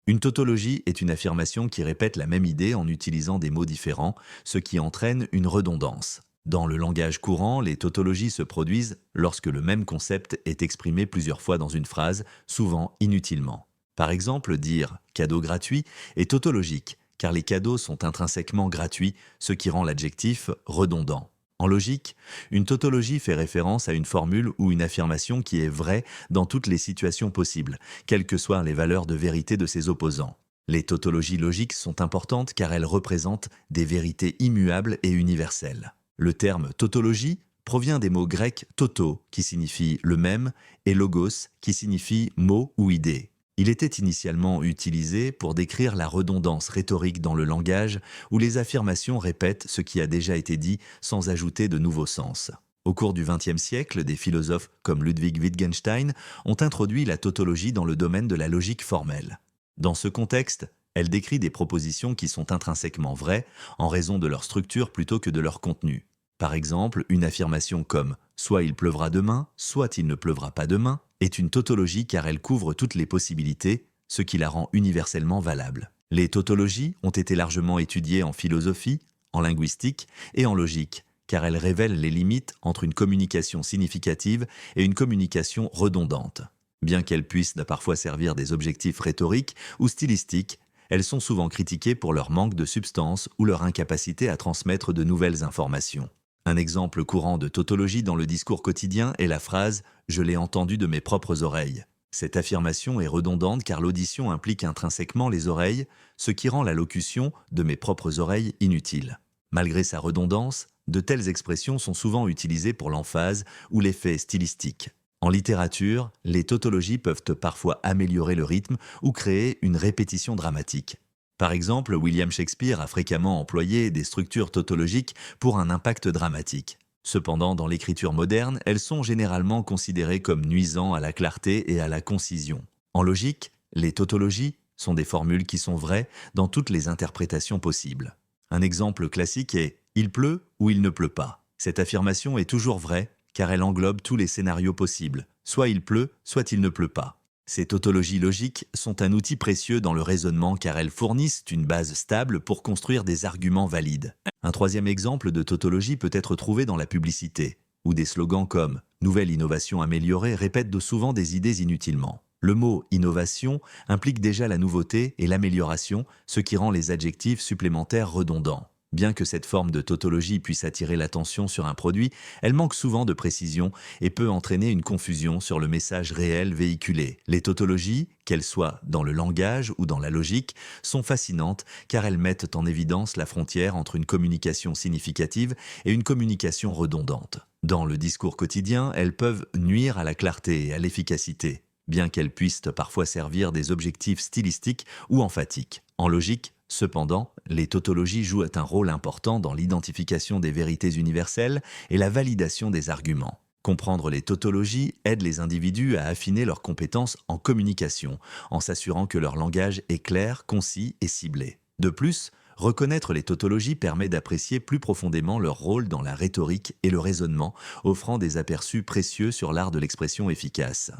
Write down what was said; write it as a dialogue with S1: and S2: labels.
S1: Une tautologie est une affirmation qui répète la même idée en utilisant des mots différents, ce qui entraîne une redondance. Dans le langage courant, les tautologies se produisent lorsque le même concept est exprimé plusieurs fois dans une phrase, souvent inutilement. Par exemple, dire cadeau gratuit est tautologique, car les cadeaux sont intrinsèquement gratuits, ce qui rend l'adjectif redondant. En logique, une tautologie fait référence à une formule ou une affirmation qui est vraie dans toutes les situations possibles, quelles que soient les valeurs de vérité de ses opposants. Les tautologies logiques sont importantes car elles représentent des vérités immuables et universelles. Le terme tautologie provient des mots grecs toto, qui signifie le même, et logos, qui signifie mot ou idée. Il était initialement utilisé pour décrire la redondance rhétorique dans le langage, où les affirmations répètent ce qui a déjà été dit sans ajouter de nouveaux sens. Au cours du XXe siècle, des philosophes comme Ludwig Wittgenstein ont introduit la tautologie dans le domaine de la logique formelle. Dans ce contexte, elle décrit des propositions qui sont intrinsèquement vraies en raison de leur structure plutôt que de leur contenu. Par exemple, une affirmation comme soit il pleuvra demain, soit il ne pleuvra pas demain est une tautologie car elle couvre toutes les possibilités, ce qui la rend universellement valable. Les tautologies ont été largement étudiées en philosophie, en linguistique et en logique, car elles révèlent les limites entre une communication significative et une communication redondante. Bien qu'elles puissent parfois servir des objectifs rhétoriques ou stylistiques, elles sont souvent critiquées pour leur manque de substance ou leur incapacité à transmettre de nouvelles informations. Un exemple courant de tautologie dans le discours quotidien est la phrase « je l'ai entendu de mes propres oreilles ». Cette affirmation est redondante car l'audition implique intrinsèquement les oreilles, ce qui rend la locution de mes propres oreilles inutile. Malgré sa redondance, de telles expressions sont souvent utilisées pour l'emphase ou l'effet stylistique. En littérature, les tautologies peuvent parfois améliorer le rythme ou créer une répétition dramatique. Par exemple, William Shakespeare a fréquemment employé des structures tautologiques pour un impact dramatique. Cependant, dans l'écriture moderne, elles sont généralement considérées comme nuisant à la clarté et à la concision. En logique, les tautologies sont des formules qui sont vraies dans toutes les interprétations possibles. Un exemple classique est « il pleut ou il ne pleut pas ». Cette affirmation est toujours vraie car elle englobe tous les scénarios possibles. Soit il pleut, soit il ne pleut pas. Ces tautologies logiques sont un outil précieux dans le raisonnement car elles fournissent une base stable pour construire des arguments valides. Un troisième exemple de tautologie peut être trouvé dans la publicité, où des slogans comme « nouvelle innovation améliorée » répètent souvent des idées inutilement. Le mot « innovation » implique déjà la nouveauté et l'amélioration, ce qui rend les adjectifs supplémentaires redondants. Bien que cette forme de tautologie puisse attirer l'attention sur un produit, elle manque souvent de précision et peut entraîner une confusion sur le message réel véhiculé. Les tautologies, qu'elles soient dans le langage ou dans la logique, sont fascinantes car elles mettent en évidence la frontière entre une communication significative et une communication redondante. Dans le discours quotidien, elles peuvent nuire à la clarté et à l'efficacité, bien qu'elles puissent parfois servir des objectifs stylistiques ou emphatiques. En logique, cependant, les tautologies jouent un rôle important dans l'identification des vérités universelles et la validation des arguments. Comprendre les tautologies aide les individus à affiner leurs compétences en communication, en s'assurant que leur langage est clair, concis et ciblé. De plus, reconnaître les tautologies permet d'apprécier plus profondément leur rôle dans la rhétorique et le raisonnement, offrant des aperçus précieux sur l'art de l'expression efficace.